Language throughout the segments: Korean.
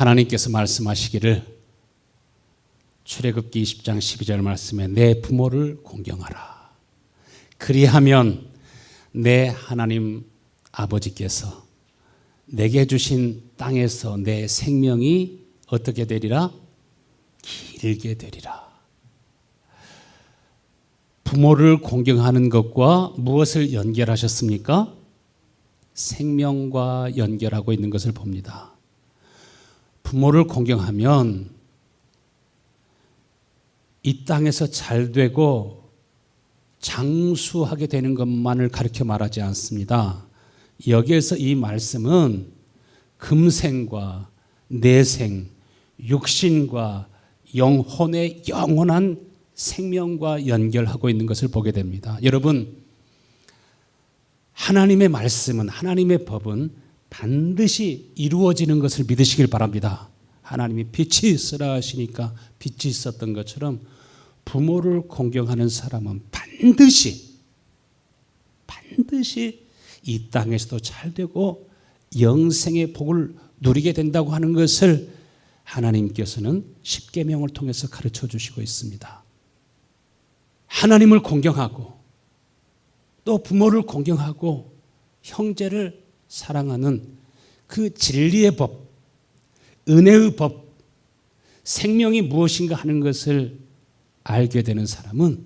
하나님께서 말씀하시기를 출애굽기 20장 12절 말씀에 내 부모를 공경하라. 그리하면 내 하나님 아버지께서 내게 주신 땅에서 내 생명이 어떻게 되리라? 길게 되리라. 부모를 공경하는 것과 무엇을 연결하셨습니까? 생명과 연결하고 있는 것을 봅니다. 부모를 공경하면 이 땅에서 잘 되고 장수하게 되는 것만을 가르쳐 말하지 않습니다. 여기에서 이 말씀은 금생과 내생, 육신과 영혼의 영원한 생명과 연결하고 있는 것을 보게 됩니다. 여러분, 하나님의 말씀은, 하나님의 법은 반드시 이루어지는 것을 믿으시길 바랍니다. 하나님이 빛이 있으라 하시니까 빛이 있었던 것처럼 부모를 공경하는 사람은 반드시 이 땅에서도 잘 되고 영생의 복을 누리게 된다고 하는 것을 하나님께서는 십계명을 통해서 가르쳐 주시고 있습니다. 하나님을 공경하고 또 부모를 공경하고 형제를 사랑하는 그 진리의 법, 은혜의 법, 생명이 무엇인가 하는 것을 알게 되는 사람은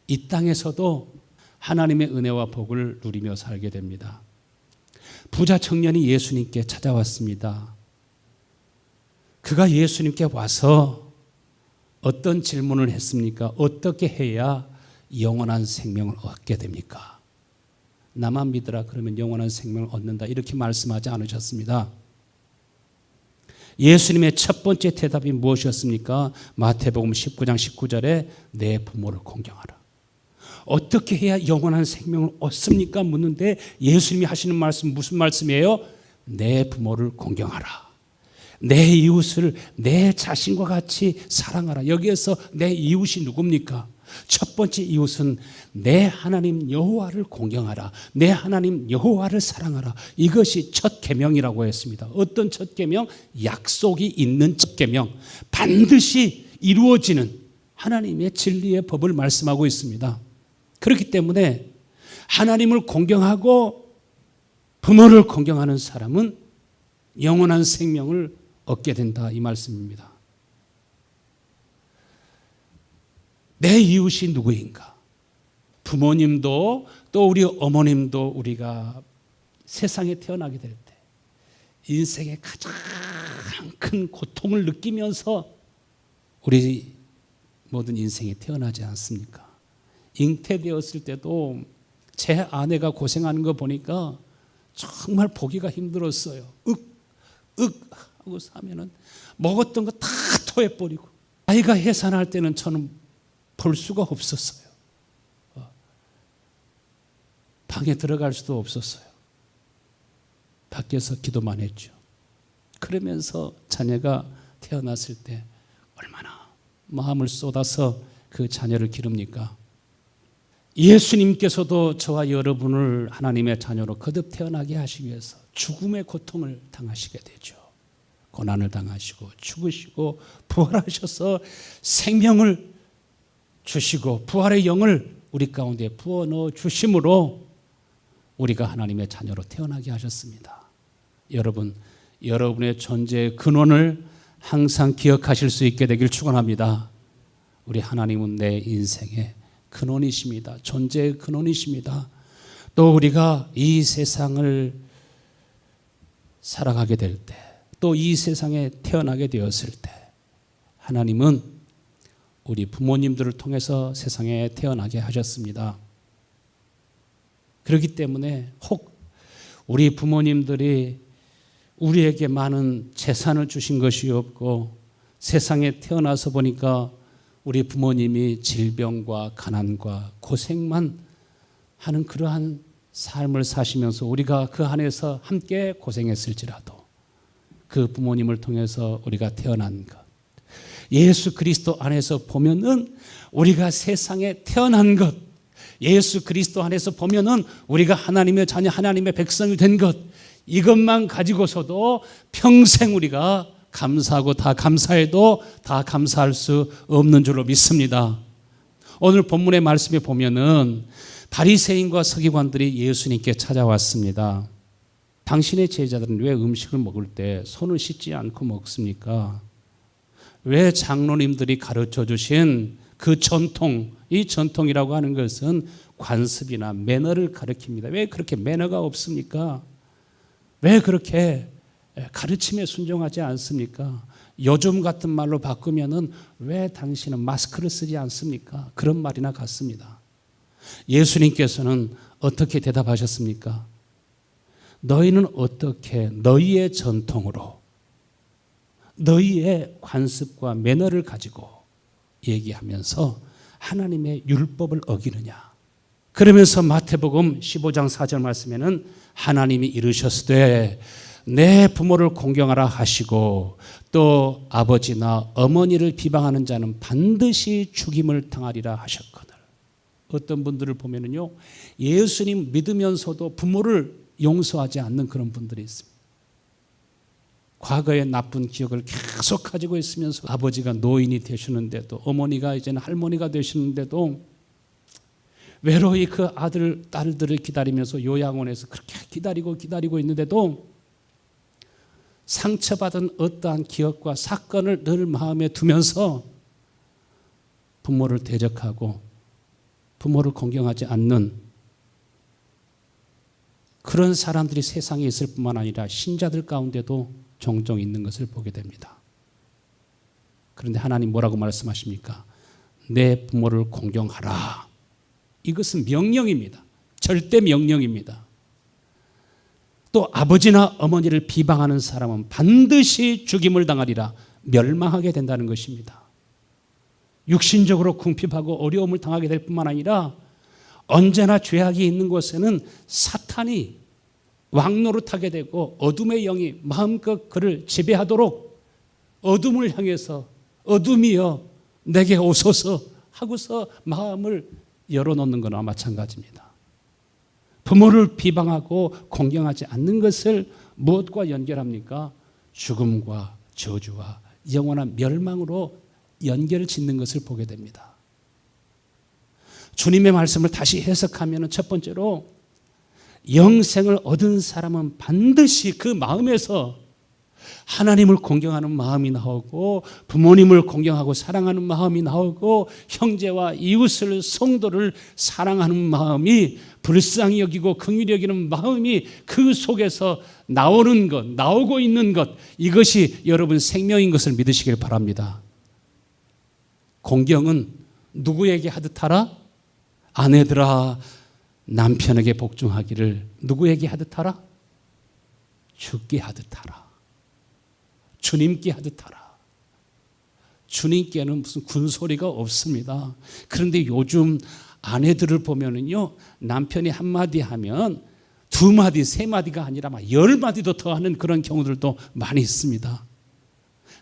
이 땅에서도 하나님의 은혜와 복을 누리며 살게 됩니다. 부자 청년이 예수님께 찾아왔습니다. 그가 예수님께 와서 어떤 질문을 했습니까? 어떻게 해야 영원한 생명을 얻게 됩니까? 나만 믿으라 그러면 영원한 생명을 얻는다 이렇게 말씀하지 않으셨습니다. 예수님의 첫 번째 대답이 무엇이었습니까? 마태복음 19장 19절에 내 부모를 공경하라. 어떻게 해야 영원한 생명을 얻습니까? 묻는데 예수님이 하시는 말씀 무슨 말씀이에요? 내 부모를 공경하라. 내 이웃을 내 자신과 같이 사랑하라. 여기에서 내 이웃이 누굽니까? 첫 번째 이웃은 내 하나님 여호와를 공경하라. 내 하나님 여호와를 사랑하라. 이것이 첫 계명이라고 했습니다. 어떤 첫 계명? 약속이 있는 첫 계명. 반드시 이루어지는 하나님의 진리의 법을 말씀하고 있습니다. 그렇기 때문에 하나님을 공경하고 부모를 공경하는 사람은 영원한 생명을 얻게 된다 이 말씀입니다. 내 이웃이 누구인가? 부모님도 또 우리 어머님도 우리가 세상에 태어나게 될 때 인생의 가장 큰 고통을 느끼면서 우리 모든 인생에 태어나지 않습니까? 잉태되었을 때도 제 아내가 고생하는 거 보니까 정말 보기가 힘들었어요. 하고 사면은 먹었던 거 다 토해버리고 아이가 해산할 때는 저는 볼 수가 없었어요. 방에 들어갈 수도 없었어요. 밖에서 기도만 했죠. 그러면서 자녀가 태어났을 때 얼마나 마음을 쏟아서 그 자녀를 기릅니까? 예수님께서도 저와 여러분을 하나님의 자녀로 거듭 태어나게 하시기 위해서 죽음의 고통을 당하시게 되죠. 고난을 당하시고 죽으시고 부활하셔서 생명을 주시고 부활의 영을 우리 가운데 부어넣어 주심으로 우리가 하나님의 자녀로 태어나게 하셨습니다. 여러분, 여러분의 존재의 근원을 항상 기억하실 수 있게 되길 축원합니다. 우리 하나님은 내 인생의 근원이십니다. 존재의 근원이십니다. 또 우리가 이 세상을 살아가게 될 때, 또 이 세상에 태어나게 되었을 때 하나님은 우리 부모님들을 통해서 세상에 태어나게 하셨습니다. 그렇기 때문에 혹 우리 부모님들이 우리에게 많은 재산을 주신 것이 없고 세상에 태어나서 보니까 우리 부모님이 질병과 가난과 고생만 하는 그러한 삶을 사시면서 우리가 그 안에서 함께 고생했을지라도 그 부모님을 통해서 우리가 태어난 것, 예수 그리스도 안에서 보면은 우리가 세상에 태어난 것, 예수 그리스도 안에서 보면은 우리가 하나님의 자녀, 하나님의 백성이 된 것, 이것만 가지고서도 평생 우리가 감사하고 다 감사해도 다 감사할 수 없는 줄로 믿습니다. 오늘 본문의 말씀에 보면은 바리새인과 서기관들이 예수님께 찾아왔습니다. 당신의 제자들은 왜 음식을 먹을 때 손을 씻지 않고 먹습니까? 왜 장로님들이 가르쳐 주신 그 전통, 이 전통이라고 하는 것은 관습이나 매너를 가리킵니다. 왜 그렇게 매너가 없습니까? 왜 그렇게 가르침에 순종하지 않습니까? 요즘 같은 말로 바꾸면은 왜 당신은 마스크를 쓰지 않습니까? 그런 말이나 같습니다. 예수님께서는 어떻게 대답하셨습니까? 너희는 어떻게 너희의 전통으로 너희의 관습과 매너를 가지고 얘기하면서 하나님의 율법을 어기느냐? 그러면서 마태복음 15장 4절 말씀에는 하나님이 이르셨으되 내 부모를 공경하라 하시고 또 아버지나 어머니를 비방하는 자는 반드시 죽임을 당하리라 하셨거늘. 어떤 분들을 보면은요, 예수님 믿으면서도 부모를 용서하지 않는 그런 분들이 있습니다. 과거의 나쁜 기억을 계속 가지고 있으면서 아버지가 노인이 되시는데도, 어머니가 이제는 할머니가 되시는데도 외로이 그 아들, 딸들을 기다리면서 요양원에서 그렇게 기다리고 있는데도 상처받은 어떠한 기억과 사건을 늘 마음에 두면서 부모를 대적하고 부모를 공경하지 않는 그런 사람들이 세상에 있을 뿐만 아니라 신자들 가운데도 종종 있는 것을 보게 됩니다. 그런데 하나님 뭐라고 말씀하십니까? 내 부모를 공경하라. 이것은 명령입니다. 절대 명령입니다. 또 아버지나 어머니를 비방하는 사람은 반드시 죽임을 당하리라. 멸망하게 된다는 것입니다. 육신적으로 궁핍하고 어려움을 당하게 될 뿐만 아니라 언제나 죄악이 있는 곳에는 사탄이 왕노릇하게 되고 어둠의 영이 마음껏 그를 지배하도록 어둠을 향해서 어둠이여 내게 오소서 하고서 마음을 열어놓는 거나 마찬가지입니다. 부모를 비방하고 공경하지 않는 것을 무엇과 연결합니까? 죽음과 저주와 영원한 멸망으로 연결을 짓는 것을 보게 됩니다. 주님의 말씀을 다시 해석하면 첫 번째로 영생을 얻은 사람은 반드시 그 마음에서 하나님을 공경하는 마음이 나오고 부모님을 공경하고 사랑하는 마음이 나오고 형제와 이웃을 성도를 사랑하는 마음이 불쌍히 여기고 긍휼히 여기는 마음이 그 속에서 나오는 것, 나오고 있는 것, 이것이 여러분 생명인 것을 믿으시길 바랍니다. 공경은 누구에게 하듯 하라? 아내들아 남편에게 복종하기를 누구에게 하듯 하라? 주께 하듯 하라. 주님께 하듯 하라. 주님께는 무슨 군소리가 없습니다. 그런데 요즘 아내들을 보면은요, 남편이 한마디 하면 두 마디, 세 마디가 아니라 막 10마디도 더 하는 그런 경우들도 많이 있습니다.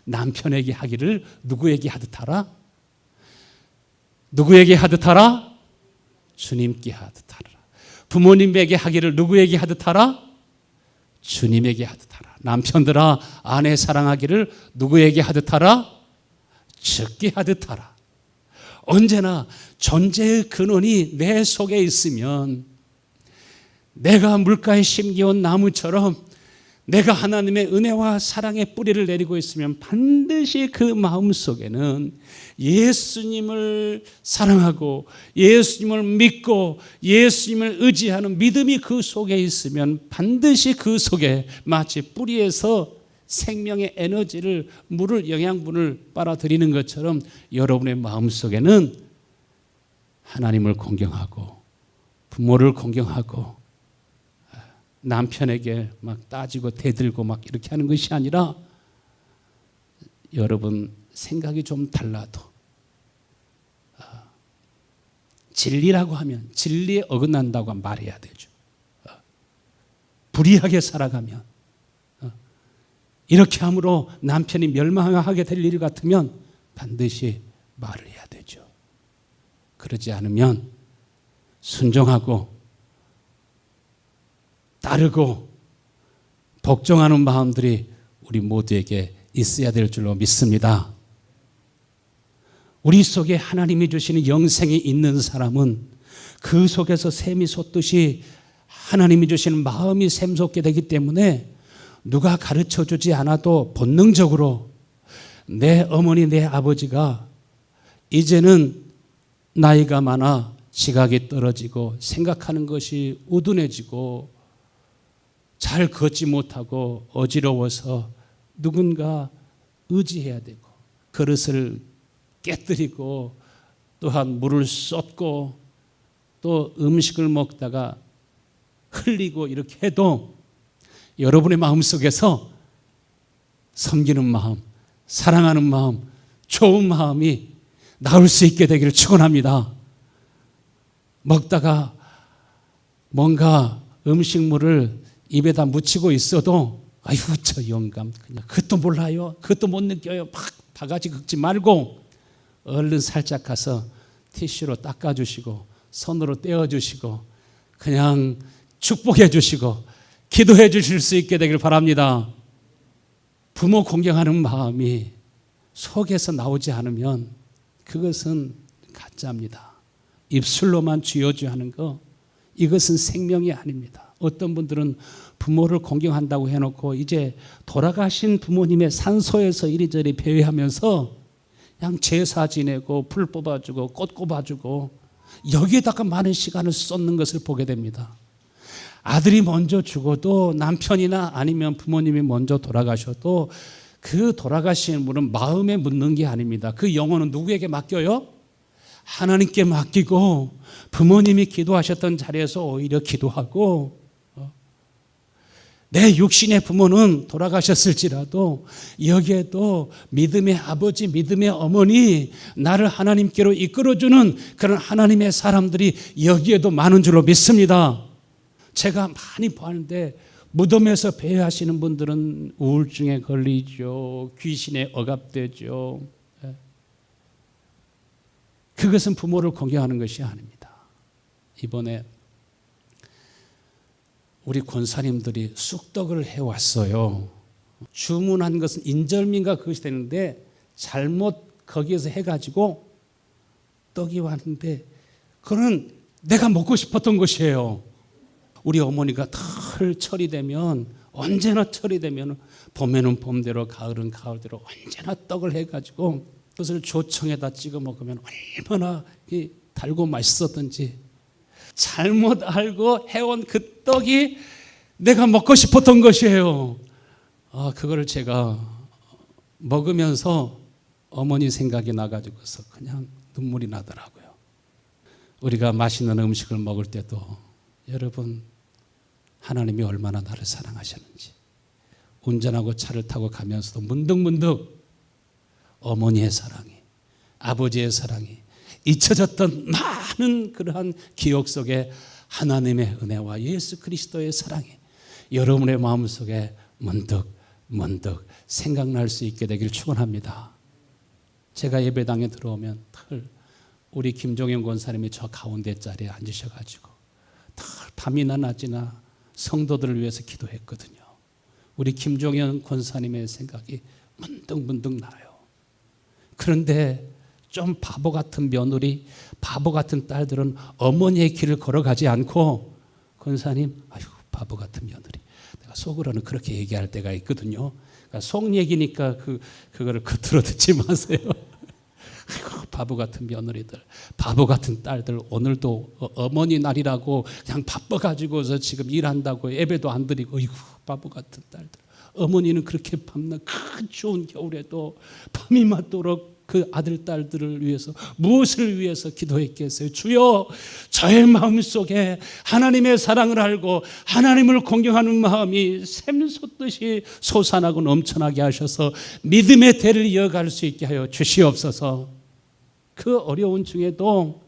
남편에게 하기를 누구에게 하듯 하라? 누구에게 하듯 하라? 주님께 하듯 하라. 부모님에게 하기를 누구에게 하듯 하라? 주님에게 하듯 하라. 남편들아 아내 사랑하기를 누구에게 하듯 하라? 주께 하듯 하라. 언제나 존재의 근원이 내 속에 있으면 내가 물가에 심겨온 나무처럼 내가 하나님의 은혜와 사랑의 뿌리를 내리고 있으면 반드시 그 마음속에는 예수님을 사랑하고 예수님을 믿고 예수님을 의지하는 믿음이 그 속에 있으면 반드시 그 속에 마치 뿌리에서 생명의 에너지를, 물을, 영양분을 빨아들이는 것처럼 여러분의 마음속에는 하나님을 공경하고 부모를 공경하고 남편에게 막 따지고 대들고 막 이렇게 하는 것이 아니라 여러분 생각이 좀 달라도 진리라고 하면 진리에 어긋난다고 말해야 되죠. 불의하게 살아가면 이렇게 함으로 남편이 멸망하게 될 일 같으면 반드시 말을 해야 되죠. 그러지 않으면 순종하고 따르고 복종하는 마음들이 우리 모두에게 있어야 될 줄로 믿습니다. 우리 속에 하나님이 주시는 영생이 있는 사람은 그 속에서 샘이 솟듯이 하나님이 주시는 마음이 샘솟게 되기 때문에 누가 가르쳐주지 않아도 본능적으로 내 어머니 내 아버지가 이제는 나이가 많아 지각이 떨어지고 생각하는 것이 우둔해지고 잘 걷지 못하고 어지러워서 누군가 의지해야 되고 그릇을 깨뜨리고 또한 물을 쏟고 또 음식을 먹다가 흘리고 이렇게 해도 여러분의 마음속에서 섬기는 마음, 사랑하는 마음, 좋은 마음이 나올 수 있게 되기를 축원합니다. 먹다가 뭔가 음식물을 입에다 묻히고 있어도 아이고 저 영감 그냥 그것도 몰라요, 그것도 못 느껴요, 막 바가지 긁지 말고 얼른 살짝 가서 티슈로 닦아주시고 손으로 떼어주시고 그냥 축복해 주시고 기도해 주실 수 있게 되길 바랍니다. 부모 공경하는 마음이 속에서 나오지 않으면 그것은 가짜입니다. 입술로만 쥐어줘야 하는 거, 이것은 생명이 아닙니다. 어떤 분들은 부모를 공경한다고 해놓고 이제 돌아가신 부모님의 산소에서 이리저리 배회하면서 그냥 제사 지내고 풀 뽑아주고 꽃 꼽아주고 여기에다가 많은 시간을 쏟는 것을 보게 됩니다. 아들이 먼저 죽어도 남편이나 아니면 부모님이 먼저 돌아가셔도 그 돌아가신 분은 마음에 묻는 게 아닙니다. 그 영혼은 누구에게 맡겨요? 하나님께 맡기고 부모님이 기도하셨던 자리에서 오히려 기도하고 내 육신의 부모는 돌아가셨을지라도 여기에도 믿음의 아버지, 믿음의 어머니, 나를 하나님께로 이끌어주는 그런 하나님의 사람들이 여기에도 많은 줄로 믿습니다. 제가 많이 보았는데 무덤에서 배회하시는 분들은 우울증에 걸리죠. 귀신에 억압되죠. 그것은 부모를 공경하는 것이 아닙니다. 이번에 우리 권사님들이 쑥떡을 해왔어요. 주문한 것은 인절미인가 그것이 되는데 잘못 거기에서 해가지고 떡이 왔는데 그거는 내가 먹고 싶었던 것이에요. 우리 어머니가 털 철이 되면 언제나 철이 되면 봄에는 봄대로 가을은 가을대로 언제나 떡을 해가지고 그것을 조청에다 찍어 먹으면 얼마나 달고 맛있었던지 잘못 알고 해온 그 떡이 내가 먹고 싶었던 것이에요. 그거를 제가 먹으면서 어머니 생각이 나가지고서 그냥 눈물이 나더라고요. 우리가 맛있는 음식을 먹을 때도 여러분 하나님이 얼마나 나를 사랑하셨는지 운전하고 차를 타고 가면서도 문득문득 어머니의 사랑이, 아버지의 사랑이 잊혀졌던 많은 그러한 기억 속에 하나님의 은혜와 예수 그리스도의 사랑이 여러분의 마음속에 문득 생각날 수 있게 되길 축원합니다. 제가 예배당에 들어오면 우리 김종현 권사님이 저 가운데 자리에 앉으셔가지고 밤이나 낮이나 성도들을 위해서 기도했거든요. 우리 김종현 권사님의 생각이 문득 나요. 그런데 좀 바보 같은 며느리, 바보 같은 딸들은 어머니의 길을 걸어가지 않고 권사님, 아유 바보 같은 며느리. 내가 속으로는 그렇게 얘기할 때가 있거든요. 그러니까 속 얘기니까 그거를 겉으로 듣지 마세요. 아이고, 바보 같은 며느리들, 바보 같은 딸들, 오늘도 어머니 날이라고 그냥 바빠가지고서 지금 일한다고 예배도 안 드리고, 아이고 바보 같은 딸들. 어머니는 그렇게 밤낮 큰 추운 겨울에도 밤이 맞도록 그 아들 딸들을 위해서 무엇을 위해서 기도했겠어요? 주여, 저의 마음속에 하나님의 사랑을 알고 하나님을 공경하는 마음이 샘솟듯이 솟아나고 넘쳐나게 하셔서 믿음의 대를 이어갈 수 있게 하여 주시옵소서. 그 어려운 중에도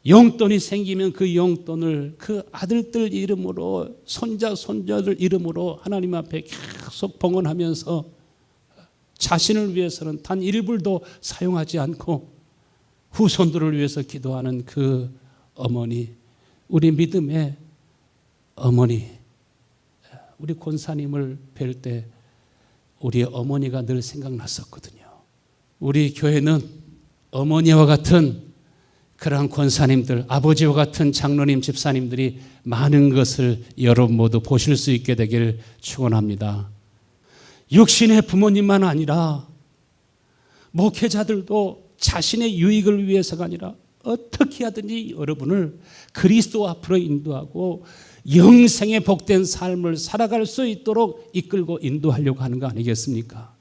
용돈이 생기면 그 용돈을 그 아들들 이름으로, 손자 손녀들 이름으로 하나님 앞에 계속 봉헌하면서 자신을 위해서는 단 1불도 사용하지 않고 후손들을 위해서 기도하는 그 어머니, 우리 믿음의 어머니, 우리 권사님을 뵐 때 우리 어머니가 늘 생각났었거든요. 우리 교회는 어머니와 같은 그러한 권사님들, 아버지와 같은 장로님, 집사님들이 많은 것을 여러분 모두 보실 수 있게 되기를 축원합니다. 육신의 부모님만 아니라 목회자들도 자신의 유익을 위해서가 아니라 어떻게 하든지 여러분을 그리스도 앞으로 인도하고 영생의 복된 삶을 살아갈 수 있도록 이끌고 인도하려고 하는 거 아니겠습니까?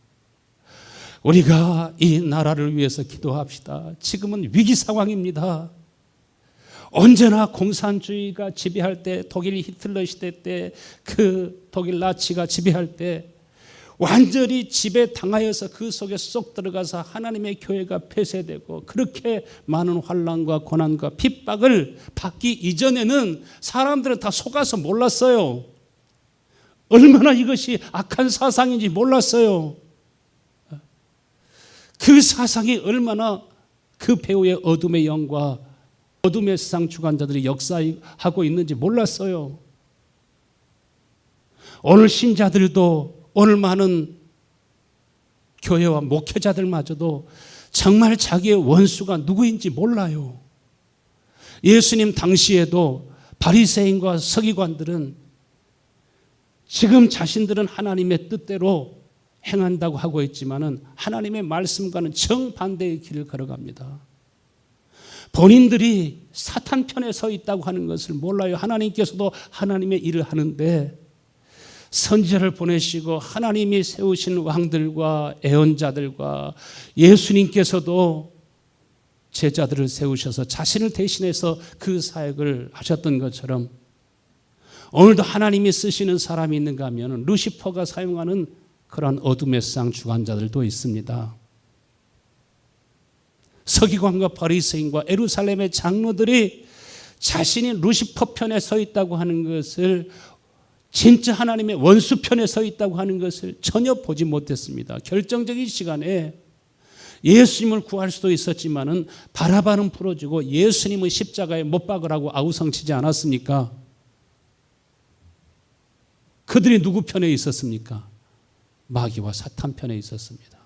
우리가 이 나라를 위해서 기도합시다. 지금은 위기 상황입니다. 언제나 공산주의가 지배할 때, 독일 히틀러 시대 때, 그 독일 나치가 지배할 때 완전히 지배당하여서 그 속에 쏙 들어가서 하나님의 교회가 폐쇄되고 그렇게 많은 환난과 고난과 핍박을 받기 이전에는 사람들은 다 속아서 몰랐어요. 얼마나 이것이 악한 사상인지 몰랐어요. 그 사상이 얼마나 그 배후의 어둠의 영과 어둠의 세상 주관자들이 역사하고 있는지 몰랐어요. 오늘 신자들도, 오늘 많은 교회와 목회자들마저도 정말 자기의 원수가 누구인지 몰라요. 예수님 당시에도 바리새인과 서기관들은 지금 자신들은 하나님의 뜻대로 행한다고 하고 있지만은 하나님의 말씀과는 정반대의 길을 걸어갑니다. 본인들이 사탄 편에 서 있다고 하는 것을 몰라요. 하나님께서도 하나님의 일을 하는데 선지자를 보내시고 하나님이 세우신 왕들과 애언자들과 예수님께서도 제자들을 세우셔서 자신을 대신해서 그 사역을 하셨던 것처럼 오늘도 하나님이 쓰시는 사람이 있는가 하면 루시퍼가 사용하는 그런 어둠의 세상 주관자들도 있습니다. 서기관과 바리새인과 예루살렘의 장로들이 자신이 루시퍼 편에 서 있다고 하는 것을, 진짜 하나님의 원수 편에 서 있다고 하는 것을 전혀 보지 못했습니다. 결정적인 시간에 예수님을 구할 수도 있었지만은 바라바는 풀어주고 예수님은 십자가에 못 박으라고 아우성치지 않았습니까? 그들이 누구 편에 있었습니까? 마귀와 사탄 편에 있었습니다.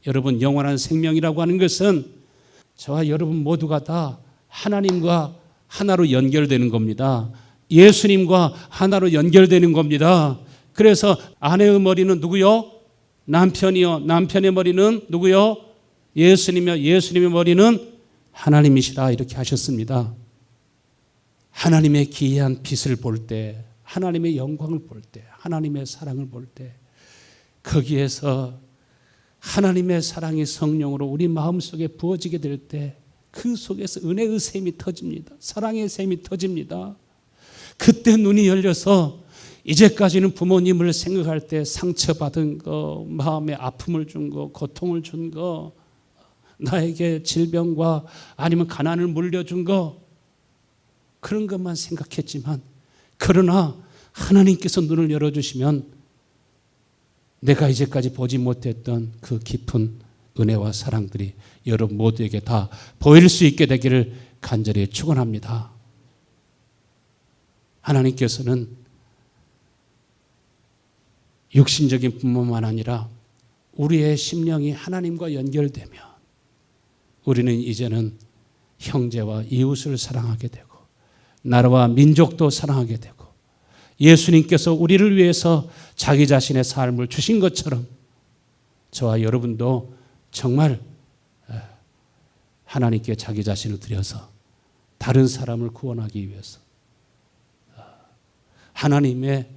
여러분, 영원한 생명이라고 하는 것은 저와 여러분 모두가 다 하나님과 하나로 연결되는 겁니다. 예수님과 하나로 연결되는 겁니다. 그래서 아내의 머리는 누구요? 남편이요. 남편의 머리는 누구요? 예수님이요. 예수님의 머리는 하나님이시라, 이렇게 하셨습니다. 하나님의 기이한 빛을 볼 때, 하나님의 영광을 볼 때, 하나님의 사랑을 볼 때, 거기에서 하나님의 사랑이 성령으로 우리 마음속에 부어지게 될 때 그 속에서 은혜의 샘이 터집니다. 사랑의 샘이 터집니다. 그때 눈이 열려서 이제까지는 부모님을 생각할 때 상처받은 거, 마음에 아픔을 준 거, 고통을 준 거, 나에게 질병과 아니면 가난을 물려준 거, 그런 것만 생각했지만, 그러나 하나님께서 눈을 열어주시면 내가 이제까지 보지 못했던 그 깊은 은혜와 사랑들이 여러분 모두에게 다 보일 수 있게 되기를 간절히 축원합니다. 하나님께서는 육신적인 부모만 아니라 우리의 심령이 하나님과 연결되면 우리는 이제는 형제와 이웃을 사랑하게 되고 나라와 민족도 사랑하게 되고 예수님께서 우리를 위해서 자기 자신의 삶을 주신 것처럼 저와 여러분도 정말 하나님께 자기 자신을 드려서 다른 사람을 구원하기 위해서 하나님의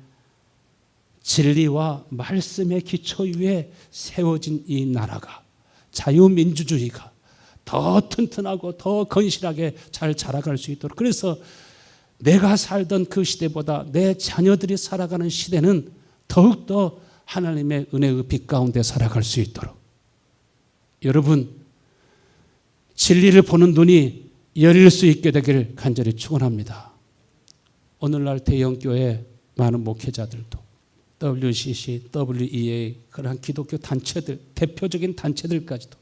진리와 말씀의 기초 위에 세워진 이 나라가, 자유민주주의가 더 튼튼하고 더 건실하게 잘 자라갈 수 있도록, 그래서 내가 살던 그 시대보다 내 자녀들이 살아가는 시대는 더욱더 하나님의 은혜의 빛 가운데 살아갈 수 있도록, 여러분 진리를 보는 눈이 열릴 수 있게 되기를 간절히 축원합니다. 오늘날 대형교회 많은 목회자들도 WCC, WEA 그러한 기독교 단체들, 대표적인 단체들까지도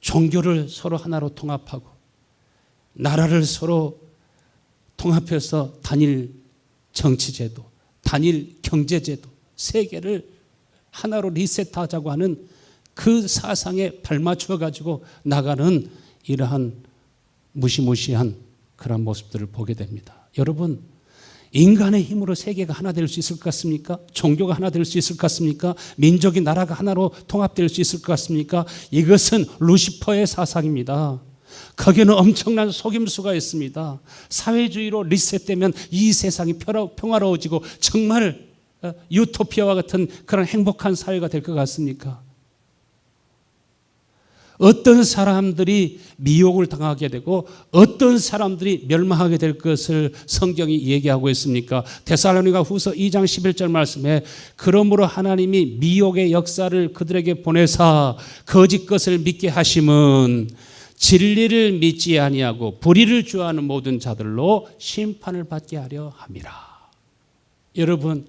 종교를 서로 하나로 통합하고 나라를 서로 통합해서 단일 정치제도, 단일 경제제도, 세계를 하나로 리셋하자고 하는 그 사상에 발맞춰 가지고 나가는 이러한 무시무시한 그런 모습들을 보게 됩니다. 여러분, 인간의 힘으로 세계가 하나 될 수 있을 것 같습니까? 종교가 하나 될 수 있을 것 같습니까? 민족이 나라가 하나로 통합될 수 있을 것 같습니까? 이것은 루시퍼의 사상입니다. 거기에는 엄청난 속임수가 있습니다. 사회주의로 리셋되면 이 세상이 평화로워지고 정말 유토피아와 같은 그런 행복한 사회가 될 것 같습니까? 어떤 사람들이 미혹을 당하게 되고 어떤 사람들이 멸망하게 될 것을 성경이 얘기하고 있습니까? 데살로니가 후서 2장 11절 말씀에 그러므로 하나님이 미혹의 역사를 그들에게 보내사 거짓 것을 믿게 하심은 진리를 믿지 아니하고 불의를 좋아하는 모든 자들로 심판을 받게 하려 함이라. 여러분,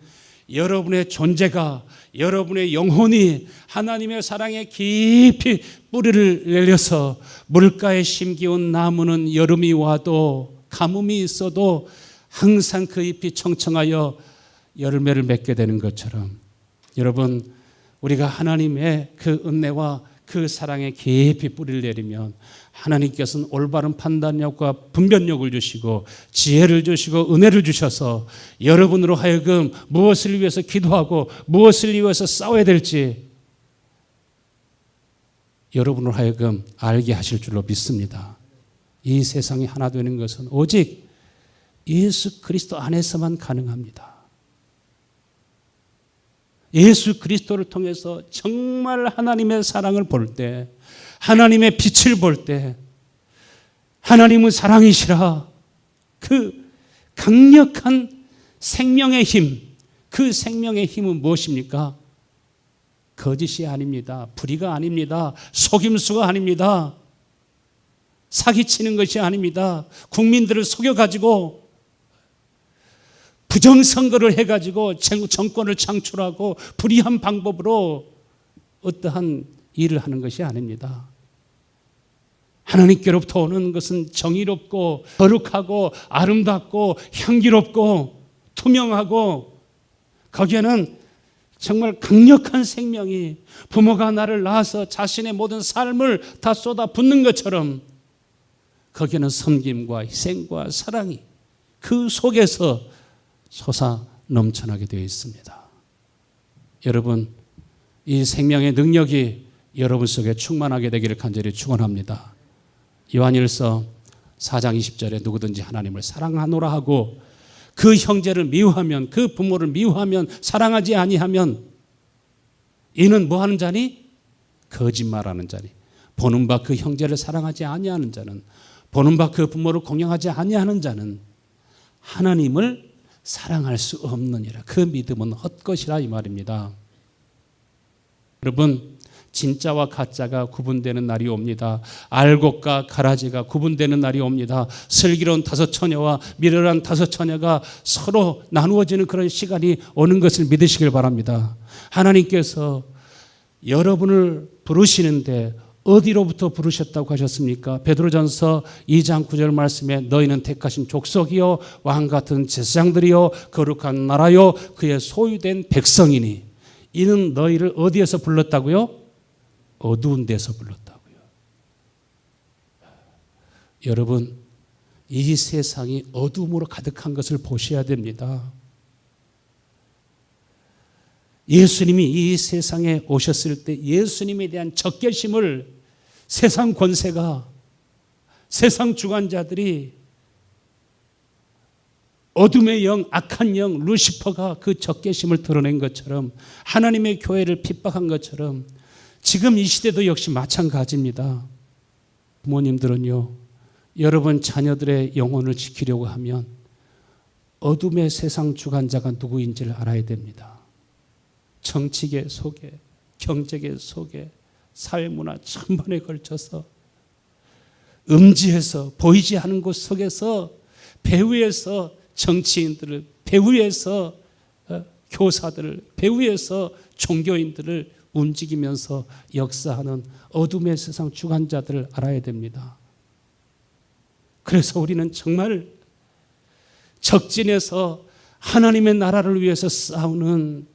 여러분의 존재가, 여러분의 영혼이 하나님의 사랑에 깊이 뿌리를 내려서 물가에 심기운 나무는 여름이 와도 가뭄이 있어도 항상 그 잎이 청청하여 열매를 맺게 되는 것처럼, 여러분, 우리가 하나님의 그 은혜와 그 사랑에 깊이 뿌리를 내리면 하나님께서는 올바른 판단력과 분별력을 주시고 지혜를 주시고 은혜를 주셔서 여러분으로 하여금 무엇을 위해서 기도하고 무엇을 위해서 싸워야 될지 여러분으로 하여금 알게 하실 줄로 믿습니다. 이 세상이 하나 되는 것은 오직 예수 그리스도 안에서만 가능합니다. 예수 그리스도를 통해서 정말 하나님의 사랑을 볼 때, 하나님의 빛을 볼 때, 하나님은 사랑이시라, 그 강력한 생명의 힘, 그 생명의 힘은 무엇입니까? 거짓이 아닙니다. 불의가 아닙니다. 속임수가 아닙니다. 사기치는 것이 아닙니다. 국민들을 속여가지고 부정선거를 해가지고 정권을 창출하고 불의한 방법으로 어떠한 일을 하는 것이 아닙니다. 하나님께로부터 오는 것은 정의롭고 거룩하고 아름답고 향기롭고 투명하고, 거기에는 정말 강력한 생명이, 부모가 나를 낳아서 자신의 모든 삶을 다 쏟아붓는 것처럼 거기에는 섬김과 희생과 사랑이 그 속에서 솟아 넘쳐나게 되어 있습니다. 여러분, 이 생명의 능력이 여러분 속에 충만하게 되기를 간절히 축원합니다. 요한일서 4장 20절에 누구든지 하나님을 사랑하노라 하고 그 형제를 미워하면, 그 부모를 미워하면, 사랑하지 아니하면 이는 뭐하는 자니? 거짓말하는 자니. 보는 바 그 형제를 사랑하지 아니하는 자는, 보는 바 그 부모를 공경하지 아니하는 자는 하나님을 사랑할 수 없느니라. 그 믿음은 헛것이라 이 말입니다. 여러분, 진짜와 가짜가 구분되는 날이 옵니다. 알곡과 가라지가 구분되는 날이 옵니다. 슬기로운 다섯 처녀와 미련한 다섯 처녀가 서로 나누어지는 그런 시간이 오는 것을 믿으시길 바랍니다. 하나님께서 여러분을 부르시는데 어디로부터 부르셨다고 하셨습니까? 베드로전서 2장 9절 말씀에 너희는 택하신 족속이요 왕같은 제사장들이요 거룩한 나라요 그의 소유된 백성이니, 이는 너희를 어디에서 불렀다고요? 어두운 데서 불렀다고요. 여러분, 이 세상이 어둠으로 가득한 것을 보셔야 됩니다. 예수님이 이 세상에 오셨을 때 예수님에 대한 적개심을 세상 권세가, 세상 주관자들이, 어둠의 영, 악한 영, 루시퍼가 그 적개심을 드러낸 것처럼, 하나님의 교회를 핍박한 것처럼 지금 이 시대도 역시 마찬가지입니다. 부모님들은요, 여러분 자녀들의 영혼을 지키려고 하면 어둠의 세상 주관자가 누구인지를 알아야 됩니다. 정치계 속에, 경제계 속에, 사회문화 전반에 걸쳐서 음지에서, 보이지 않는 곳 속에서, 배후에서 정치인들을, 배후에서 교사들을, 배후에서 종교인들을 움직이면서 역사하는 어둠의 세상 주관자들을 알아야 됩니다. 그래서 우리는 정말 적진에서 하나님의 나라를 위해서 싸우는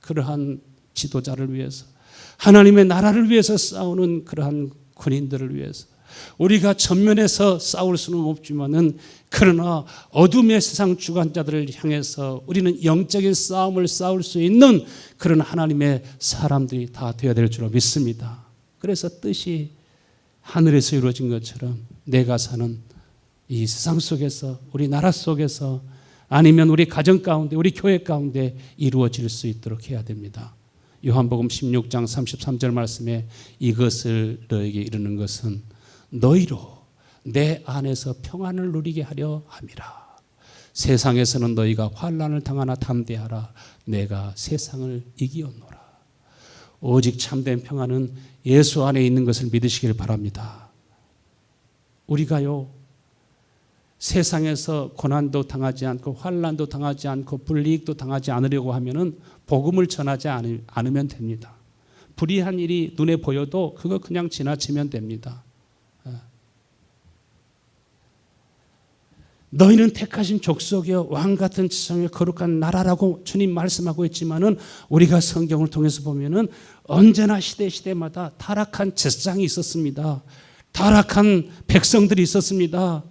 그러한 지도자를 위해서, 하나님의 나라를 위해서 싸우는 그러한 군인들을 위해서 우리가 전면에서 싸울 수는 없지만은, 그러나 어둠의 세상 주관자들을 향해서 우리는 영적인 싸움을 싸울 수 있는 그런 하나님의 사람들이 다 되어야 될 줄로 믿습니다. 그래서 뜻이 하늘에서 이루어진 것처럼 내가 사는 이 세상 속에서, 우리 나라 속에서, 아니면 우리 가정 가운데, 우리 교회 가운데 이루어질 수 있도록 해야 됩니다. 요한복음 16장 33절 말씀에 이것을 너에게 이르는 것은 너희로 내 안에서 평안을 누리게 하려 함이라. 세상에서는 너희가 환난을 당하나 담대하라. 내가 세상을 이기었노라. 오직 참된 평안은 예수 안에 있는 것을 믿으시길 바랍니다. 우리가요, 세상에서 고난도 당하지 않고 환난도 당하지 않고 불이익도 당하지 않으려고 하면은 복음을 전하지 않으면 됩니다. 불의한 일이 눈에 보여도 그거 그냥 지나치면 됩니다. 너희는 택하신 족속이여 왕 같은 지성의 거룩한 나라라고 주님 말씀하고 있지만은, 우리가 성경을 통해서 보면은 언제나 시대마다 타락한 제사장이 있었습니다. 타락한 백성들이 있었습니다.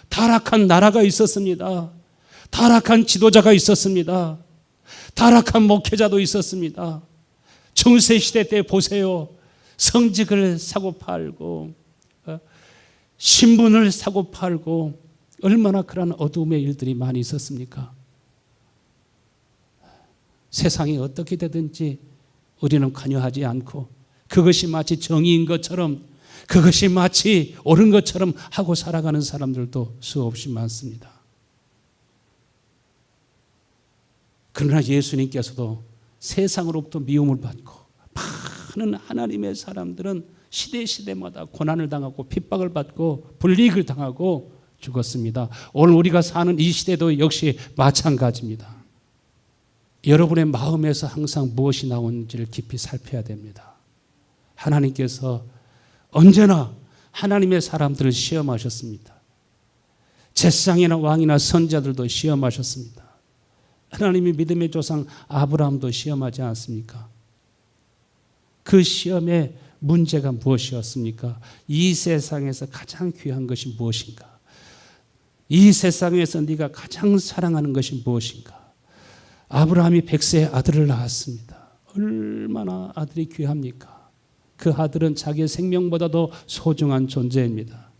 타락한 나라가 있었습니다. 타락한 지도자가 있었습니다. 타락한 목회자도 있었습니다. 중세시대 때 보세요. 성직을 사고 팔고 신분을 사고 팔고 얼마나 그런 어두움의 일들이 많이 있었습니까? 세상이 어떻게 되든지 우리는 관여하지 않고, 그것이 마치 정의인 것처럼, 그것이 마치 옳은 것처럼 하고 살아가는 사람들도 수없이 많습니다. 그러나 예수님께서도 세상으로부터 미움을 받고 많은 하나님의 사람들은 시대마다 고난을 당하고 핍박을 받고 불이익을 당하고 죽었습니다. 오늘 우리가 사는 이 시대도 역시 마찬가지입니다. 여러분의 마음에서 항상 무엇이 나오는지를 깊이 살펴야 됩니다. 하나님께서 언제나 하나님의 사람들을 시험하셨습니다. 제사장이나 왕이나 선지자들도 시험하셨습니다. 하나님이 믿음의 조상 아브라함도 시험하지 않습니까? 그 시험의 문제가 무엇이었습니까? 이 세상에서 가장 귀한 것이 무엇인가? 이 세상에서 네가 가장 사랑하는 것이 무엇인가? 아브라함이 100세의 아들을 낳았습니다. 얼마나 아들이 귀합니까? 그 아들은 자기의 생명보다도 소중한 존재입니다.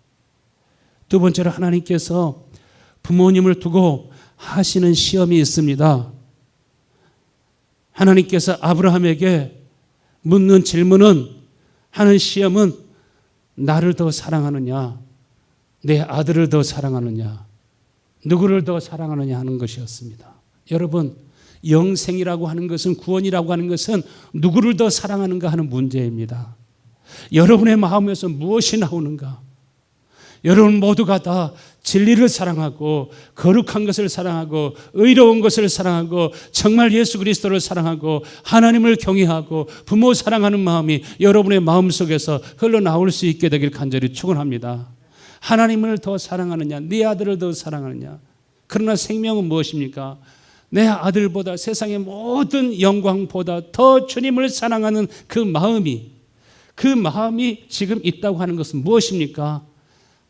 두 번째로 하나님께서 부모님을 두고 하시는 시험이 있습니다. 하나님께서 아브라함에게 묻는 질문은, 하는 시험은 나를 더 사랑하느냐, 내 아들을 더 사랑하느냐, 누구를 더 사랑하느냐 하는 것이었습니다. 여러분, 영생이라고 하는 것은, 구원이라고 하는 것은 누구를 더 사랑하는가 하는 문제입니다. 여러분의 마음에서 무엇이 나오는가? 여러분 모두가 다 진리를 사랑하고 거룩한 것을 사랑하고 의로운 것을 사랑하고 정말 예수 그리스도를 사랑하고 하나님을 경외하고 부모 사랑하는 마음이 여러분의 마음속에서 흘러나올 수 있게 되길 간절히 축원합니다. 하나님을 더 사랑하느냐, 네 아들을 더 사랑하느냐. 그러나 생명은 무엇입니까? 내 아들보다, 세상의 모든 영광보다 더 주님을 사랑하는 그 마음이 지금 있다고 하는 것은 무엇입니까?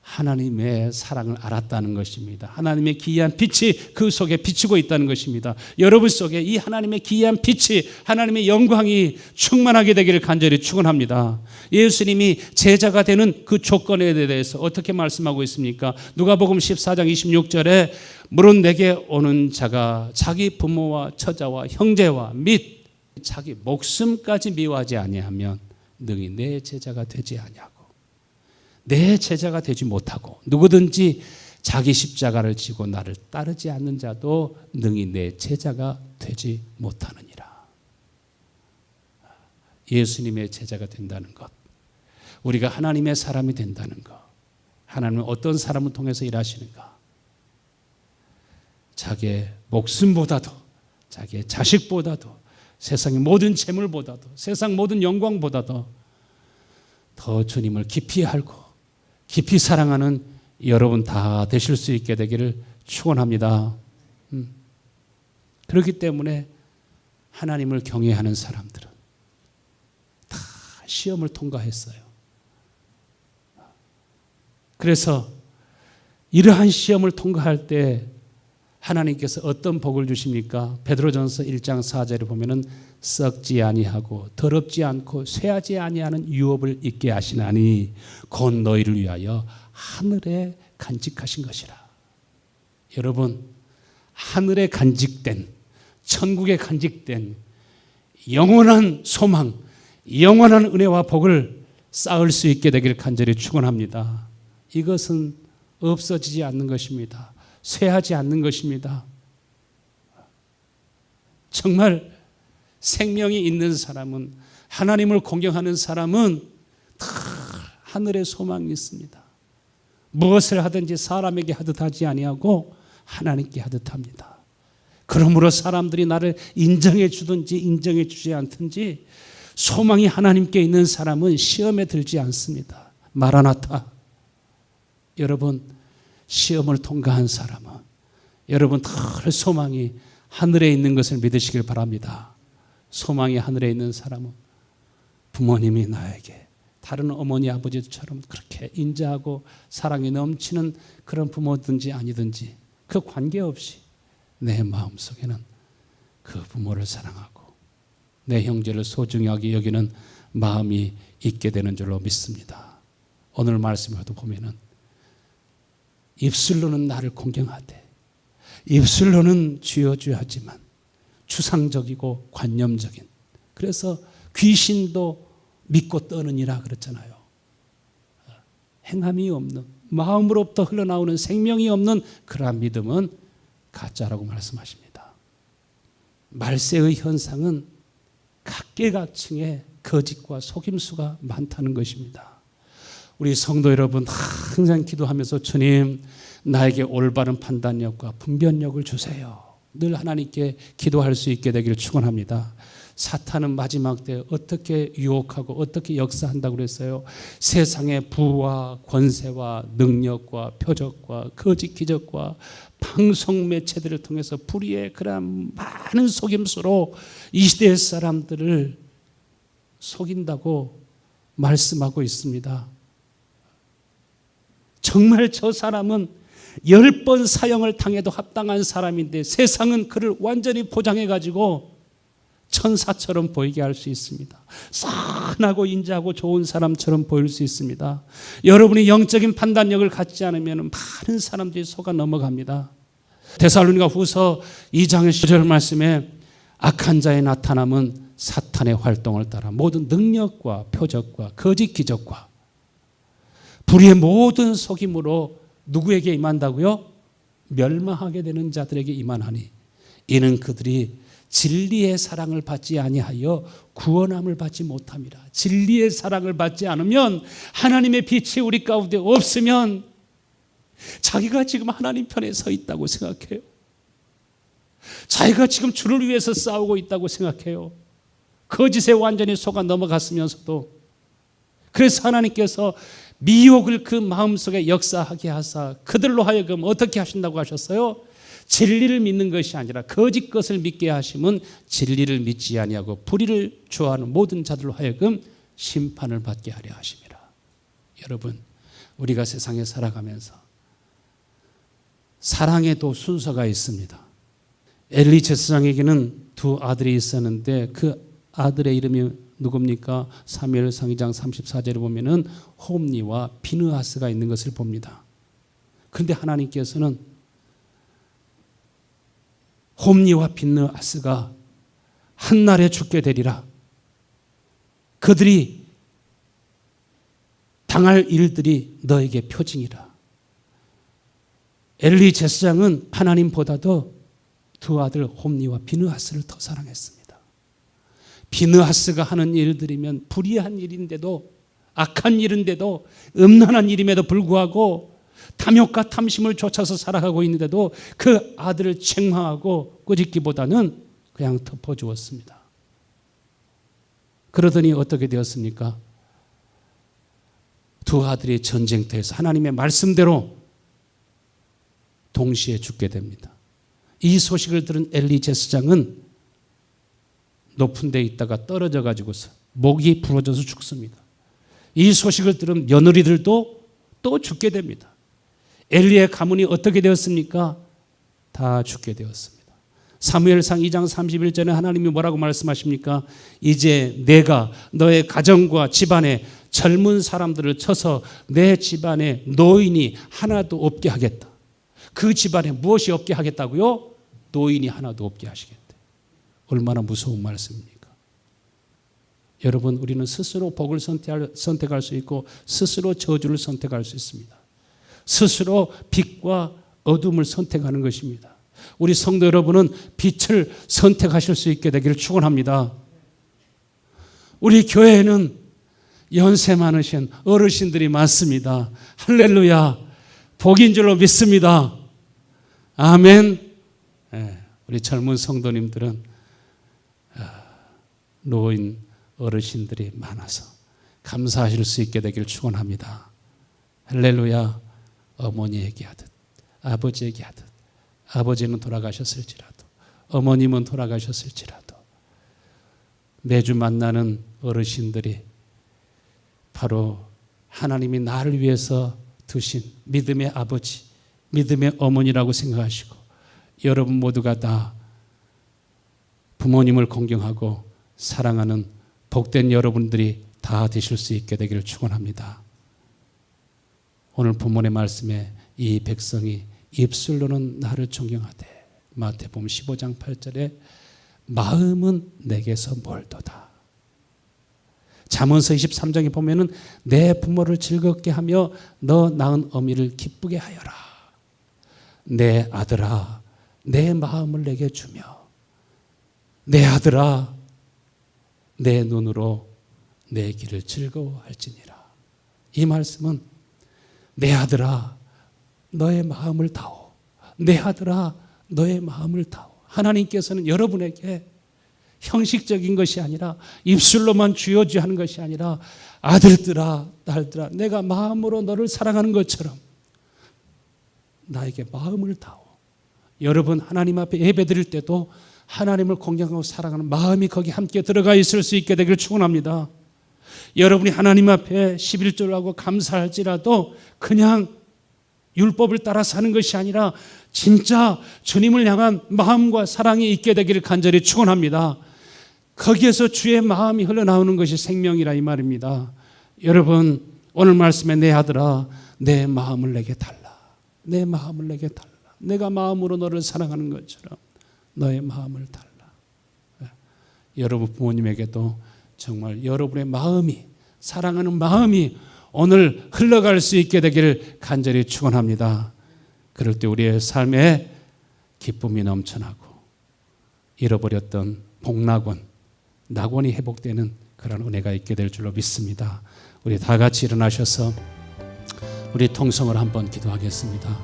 하나님의 사랑을 알았다는 것입니다. 하나님의 기이한 빛이 그 속에 비치고 있다는 것입니다. 여러분 속에 이 하나님의 기이한 빛이, 하나님의 영광이 충만하게 되기를 간절히 축원합니다. 예수님이 제자가 되는 그 조건에 대해서 어떻게 말씀하고 있습니까? 누가복음 14장 26절에 물은 내게 오는 자가 자기 부모와 처자와 형제와 및 자기 목숨까지 미워하지 아니하면 능히 내 제자가 되지 아니하고, 내 제자가 되지 못하고 누구든지 자기 십자가를 지고 나를 따르지 않는 자도 능히 내 제자가 되지 못하느니라. 예수님의 제자가 된다는 것, 우리가 하나님의 사람이 된다는 것, 하나님은 어떤 사람을 통해서 일하시는가? 자기의 목숨보다도, 자기의 자식보다도, 세상의 모든 재물보다도, 세상 모든 영광보다도 더 주님을 깊이 알고 깊이 사랑하는 여러분 다 되실 수 있게 되기를 축원합니다. 그렇기 때문에 하나님을 경외하는 사람들은 다 시험을 통과했어요. 그래서 이러한 시험을 통과할 때 하나님께서 어떤 복을 주십니까? 베드로전서 1장 4절에 보면은 썩지 아니하고 더럽지 않고 쇠하지 아니하는 유업을 있게 하시나니 곧 너희를 위하여 하늘에 간직하신 것이라. 여러분, 하늘에 간직된, 천국에 간직된 영원한 소망, 영원한 은혜와 복을 쌓을 수 있게 되기를 간절히 축원합니다. 이것은 없어지지 않는 것입니다. 쇠하지 않는 것입니다. 정말 생명이 있는 사람은, 하나님을 공경하는 사람은 다 하늘의 소망이 있습니다. 무엇을 하든지 사람에게 하듯 하지 아니하고 하나님께 하듯 합니다. 그러므로 사람들이 나를 인정해 주든지 인정해 주지 않든지 소망이 하나님께 있는 사람은 시험에 들지 않습니다. 마라나타. 여러분, 시험을 통과한 사람은 여러분 늘 소망이 하늘에 있는 것을 믿으시길 바랍니다. 소망이 하늘에 있는 사람은 부모님이 나에게 다른 어머니 아버지처럼 그렇게 인자하고 사랑이 넘치는 그런 부모든지 아니든지 그 관계없이 내 마음속에는 그 부모를 사랑하고 내 형제를 소중하게 여기는 마음이 있게 되는 줄로 믿습니다. 오늘 말씀에도 보면은 입술로는 나를 공경하되 입술로는 주여 주여 하지만 추상적이고 관념적인, 그래서 귀신도 믿고 떠느니라 그랬잖아요. 행함이 없는, 마음으로부터 흘러나오는 생명이 없는 그러한 믿음은 가짜라고 말씀하십니다. 말세의 현상은 각계각층의 거짓과 속임수가 많다는 것입니다. 우리 성도 여러분, 항상 기도하면서 주님, 나에게 올바른 판단력과 분별력을 주세요. 늘 하나님께 기도할 수 있게 되기를 축원합니다. 사탄은 마지막 때 어떻게 유혹하고 어떻게 역사한다고 그랬어요? 세상의 부와 권세와 능력과 표적과 거짓 기적과 방송 매체들을 통해서 불의의 그런 많은 속임수로 이 시대의 사람들을 속인다고 말씀하고 있습니다. 정말 저 사람은 10번 사형을 당해도 합당한 사람인데 세상은 그를 완전히 포장해가지고 천사처럼 보이게 할 수 있습니다. 선하고 인자하고 좋은 사람처럼 보일 수 있습니다. 여러분이 영적인 판단력을 갖지 않으면 많은 사람들이 속아 넘어갑니다. 데살로니가 후서 2장 10절 말씀에 악한 자의 나타남은 사탄의 활동을 따라 모든 능력과 표적과 거짓 기적과 불의의 모든 속임으로 누구에게 임한다고요? 멸망하게 되는 자들에게 임하나니 이는 그들이 진리의 사랑을 받지 아니하여 구원함을 받지 못함이라. 진리의 사랑을 받지 않으면, 하나님의 빛이 우리 가운데 없으면 자기가 지금 하나님 편에 서 있다고 생각해요. 자기가 지금 주를 위해서 싸우고 있다고 생각해요. 거짓에 완전히 속아 넘어갔으면서도. 그래서 하나님께서 미혹을 그 마음속에 역사하게 하사 그들로 하여금 어떻게 하신다고 하셨어요? 진리를 믿는 것이 아니라 거짓 것을 믿게 하심은 진리를 믿지 아니하고 불의를 좋아하는 모든 자들로 하여금 심판을 받게 하려 하심이라. 여러분, 우리가 세상에 살아가면서 사랑에도 순서가 있습니다. 엘리 제사장에게는 두 아들이 있었는데 그 아들의 이름이 누굽니까? 사무엘상 2장 34절에 보면은 홈니와 비느하스가 있는 것을 봅니다. 그런데 하나님께서는 홈니와 비느하스가 한날에 죽게 되리라. 그들이 당할 일들이 너에게 표징이라. 엘리 제사장은 하나님보다도 두 아들 홈니와 비느하스를 더 사랑했습니다. 비느하스가 하는 일들이면 불의한 일인데도, 악한 일인데도, 음란한 일임에도 불구하고 탐욕과 탐심을 쫓아서 살아가고 있는데도 그 아들을 책망하고 꾸짖기보다는 그냥 덮어주었습니다. 그러더니 어떻게 되었습니까? 두 아들이 전쟁터에서 하나님의 말씀대로 동시에 죽게 됩니다. 이 소식을 들은 엘리 제사장은 높은 데 있다가 떨어져 가지고서 목이 부러져서 죽습니다. 이 소식을 들은 며느리들도 또 죽게 됩니다. 엘리의 가문이 어떻게 되었습니까? 다 죽게 되었습니다. 사무엘상 2장 31절에 하나님이 뭐라고 말씀하십니까? 이제 내가 너의 가정과 집안에 젊은 사람들을 쳐서 내 집안에 노인이 하나도 없게 하겠다. 그 집안에 무엇이 없게 하겠다고요? 노인이 하나도 없게 하시겠다. 얼마나 무서운 말씀입니까? 여러분, 우리는 스스로 복을 선택할 수 있고 스스로 저주를 선택할 수 있습니다. 스스로 빛과 어둠을 선택하는 것입니다. 우리 성도 여러분은 빛을 선택하실 수 있게 되기를 축원합니다. 우리 교회에는 연세 많으신 어르신들이 많습니다. 할렐루야. 복인 줄로 믿습니다. 아멘. 우리 젊은 성도님들은 노인 어르신들이 많아서 감사하실 수 있게 되기를 축원합니다. 할렐루야. 어머니 얘기하듯 아버지 얘기하듯 아버지는 돌아가셨을지라도 어머님은 돌아가셨을지라도 매주 만나는 어르신들이 바로 하나님이 나를 위해서 두신 믿음의 아버지, 믿음의 어머니라고 생각하시고 여러분 모두가 다 부모님을 공경하고 사랑하는 복된 여러분들이 다 되실 수 있게 되기를 축원합니다. 오늘 본문의 말씀에 이 백성이 입술로는 나를 존경하되 마태복음 15장 8절에 마음은 내게서 멀도다. 잠언서 23장에 보면은 내 부모를 즐겁게 하며 너 낳은 어미를 기쁘게 하여라. 내 아들아 내 마음을 내게 주며 내 아들아 내 눈으로 내 길을 즐거워할지니라. 이 말씀은 내 아들아 너의 마음을 다오. 내 아들아 너의 마음을 다오. 하나님께서는 여러분에게 형식적인 것이 아니라 입술로만 주여주 하는 것이 아니라 아들들아 딸들아 내가 마음으로 너를 사랑하는 것처럼 나에게 마음을 다오. 여러분 하나님 앞에 예배드릴 때도 하나님을 공경하고 사랑하는 마음이 거기 함께 들어가 있을 수 있게 되기를 축원합니다. 여러분이 하나님 앞에 11조를 하고 감사할지라도 그냥 율법을 따라서 하는 것이 아니라 진짜 주님을 향한 마음과 사랑이 있게 되기를 간절히 축원합니다. 거기에서 주의 마음이 흘러나오는 것이 생명이라 이 말입니다. 여러분 오늘 말씀에 내 아들아 내 마음을 내게 달라. 내 마음을 내게 달라. 내가 마음으로 너를 사랑하는 것처럼 너의 마음을 달라. 여러분 부모님에게도 정말 여러분의 마음이 사랑하는 마음이 오늘 흘러갈 수 있게 되기를 간절히 축원합니다. 그럴 때 우리의 삶에 기쁨이 넘쳐나고 잃어버렸던 복낙원, 낙원이 회복되는 그런 은혜가 있게 될 줄로 믿습니다. 우리 다 같이 일어나셔서 우리 통성을 한번 기도하겠습니다.